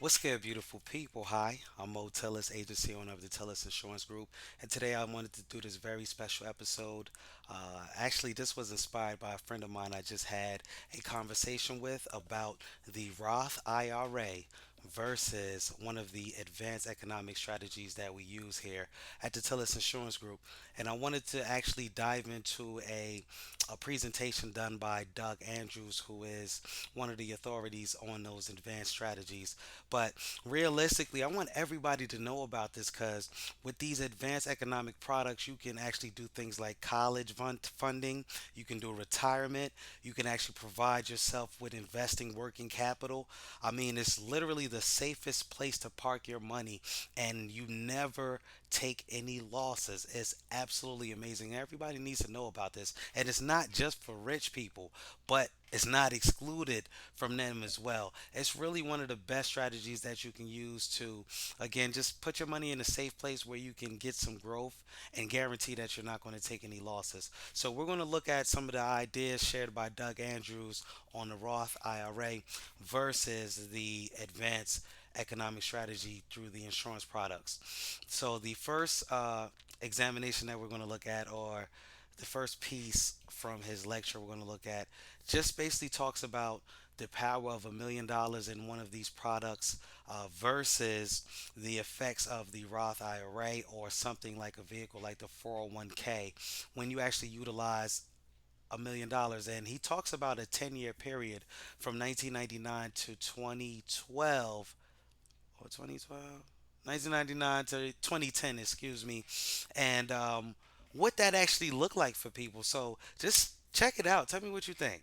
What's good, beautiful people? Hi, I'm Mo Tillis, agency owner of the Tillis Insurance Group, and today I wanted to do this very special episode. Actually, this was inspired by a friend of mine I just had a conversation with about the Roth IRA versus one of the advanced economic strategies that we use here at the Tillis Insurance Group. And I wanted to actually dive into a presentation done by Doug Andrews, who is one of the authorities on those advanced strategies. But realistically, I want everybody to know about this because with these advanced economic products, you can actually do things like funding, you can do retirement, you can actually provide yourself with investing working capital. I mean, it's literally the safest place to park your money, and you never take any losses. It's absolutely amazing. Everybody needs to know about this. And it's not just for rich people, but it's not excluded from them as well. It's really one of the best strategies that you can use to, again, just put your money in a safe place where you can get some growth and guarantee that you're not going to take any losses. So, we're going to look at some of the ideas shared by Doug Andrews on the Roth IRA versus the advanced economic strategy through the insurance products. So, the first examination that we're going to look at, or the first piece from his lecture we're going to look at, just basically talks about the power of $1 million in one of these products versus the effects of the Roth IRA or something like a vehicle like the 401k when you actually utilize $1 million. And he talks about a 10-year period from 1999 to 2012 or 2012, 1999 to 2010, excuse me, and what that actually looked like for people. So just check it out. Tell me what you think.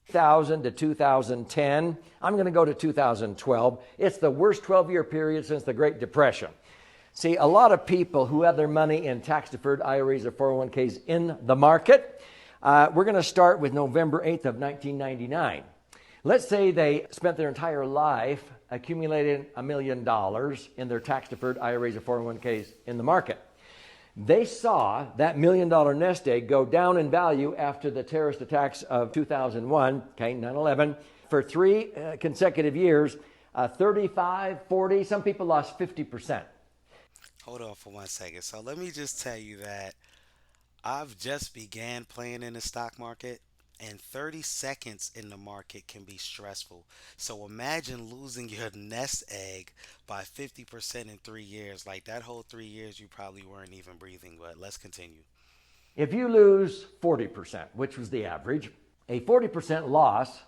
2000 to 2010. I'm going to go to 2012. It's the worst 12-year period since the Great Depression. See, a lot of people who have their money in tax-deferred IRAs or 401ks in the market, we're going to start with November 8th of 1999. Let's say they spent their entire life accumulating $1 million in their tax-deferred IRAs or 401ks in the market. They saw that $1 million nest egg go down in value after the terrorist attacks of 2001, okay, 9/11. For three consecutive years, 35, 40, some people lost 50%. Hold on for 1 second. So let me just tell you that I've just began playing in the stock market, and 30 seconds in the market can be stressful. So imagine losing your nest egg by 50% in 3 years. Like that whole 3 years, you probably weren't even breathing. But let's continue. If you lose 40%, which was the average, a 40% loss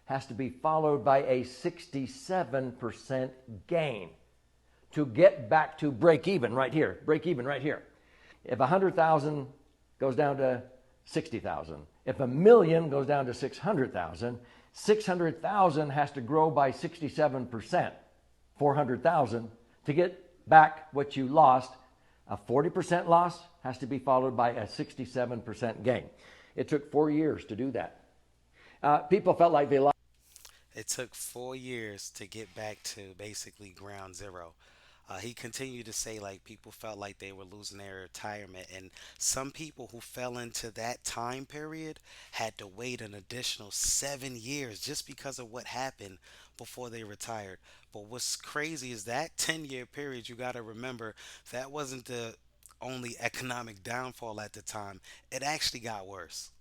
has to be followed by a 67% gain to get back to break even right here, break even right here. If 100,000 goes down to 60,000, if a million goes down to 600,000, 600,000 has to grow by 67%, 400,000 to get back what you lost. A 40% loss has to be followed by a 67% gain. It took 4 years to do that. People felt like they lost. It took 4 years to get back to basically ground zero. He continued to say like people felt like they were losing their retirement, and some people who fell into that time period had to wait an additional 7 years just because of what happened before they retired. But what's crazy is that 10-year period, you got to remember, that wasn't the only economic downfall at the time. It actually got worse.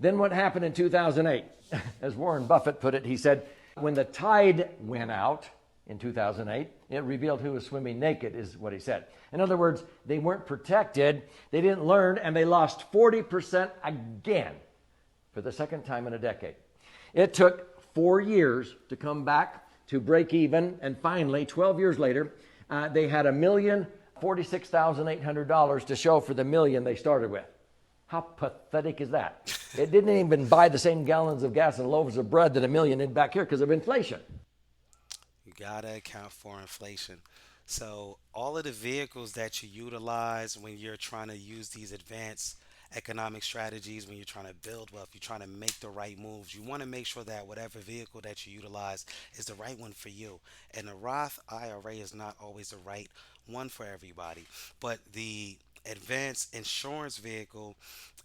Then what happened in 2008? As Warren Buffett put it, he said, when the tide went out in 2008, it revealed who was swimming naked, is what he said. In other words, they weren't protected, they didn't learn, and they lost 40% again for the second time in a decade. It took 4 years to come back to break even, and finally, 12 years later, they had $1,046,800 to show for the million they started with. How pathetic is that? It didn't even buy the same gallons of gas and loaves of bread that a million did back here because of inflation. You gotta account for inflation. So all of the vehicles that you utilize when you're trying to use these advanced economic strategies, when you're trying to build wealth, you're trying to make the right moves. You want to make sure that whatever vehicle that you utilize is the right one for you. And the Roth IRA is not always the right one for everybody. But the advanced insurance vehicle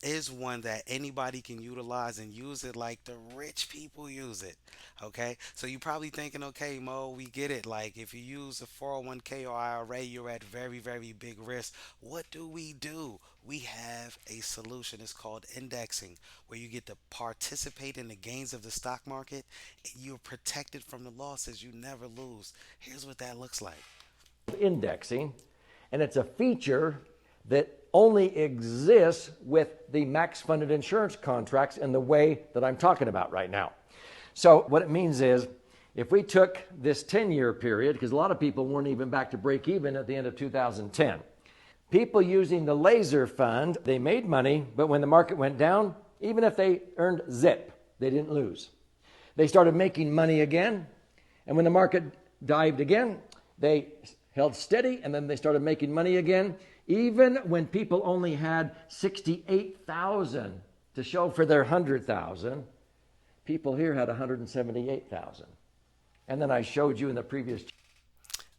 is one that anybody can utilize and use it like the rich people use it. Okay, so you're probably thinking, okay, Mo, we get it. Like if you use a 401k or IRA, you're at very, very big risk. What do we do? We have a solution. It's called indexing, where you get to participate in the gains of the stock market and you're protected from the losses. You never lose. Here's what that looks like. Indexing, and it's a feature that only exists with the max funded insurance contracts in the way that I'm talking about right now. So, what it means is if we took this 10-year period, because a lot of people weren't even back to break even at the end of 2010, people using the laser fund, they made money, but when the market went down, even if they earned zip, they didn't lose. They started making money again, and when the market dived again, they held steady, and then they started making money again, even when people only had 68,000 to show for their 100,000. People here had 178,000. And then I showed you in the previous.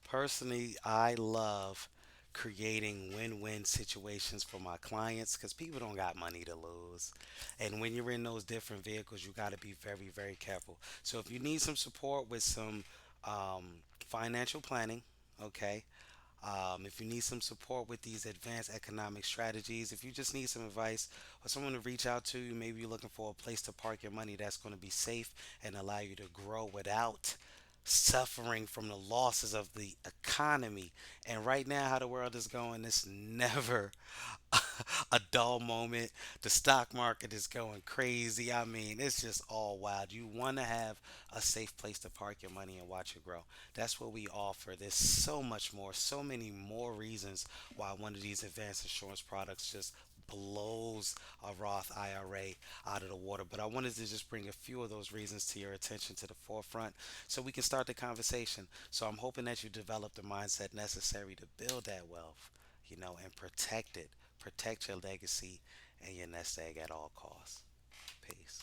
Personally, I love creating win-win situations for my clients because people don't got money to lose. And when you're in those different vehicles, you got to be very, very careful. So if you need some support with some financial planning, okay, if you need some support with these advanced economic strategies, if you just need some advice or someone to reach out to you, maybe you're looking for a place to park your money that's going to be safe and allow you to grow without suffering from the losses of the economy. And right now, how the world is going, it's never a dull moment. The stock market is going crazy. I mean, it's just all wild. You want to have a safe place to park your money and watch it grow. That's what we offer. There's so much more, so many more reasons why one of these advanced insurance products just blows a Roth IRA out of the water. But I wanted to just bring a few of those reasons to your attention to the forefront so we can start the conversation. So I'm hoping that you develop the mindset necessary to build that wealth, and protect it. Protect your legacy and your nest egg at all costs. Peace.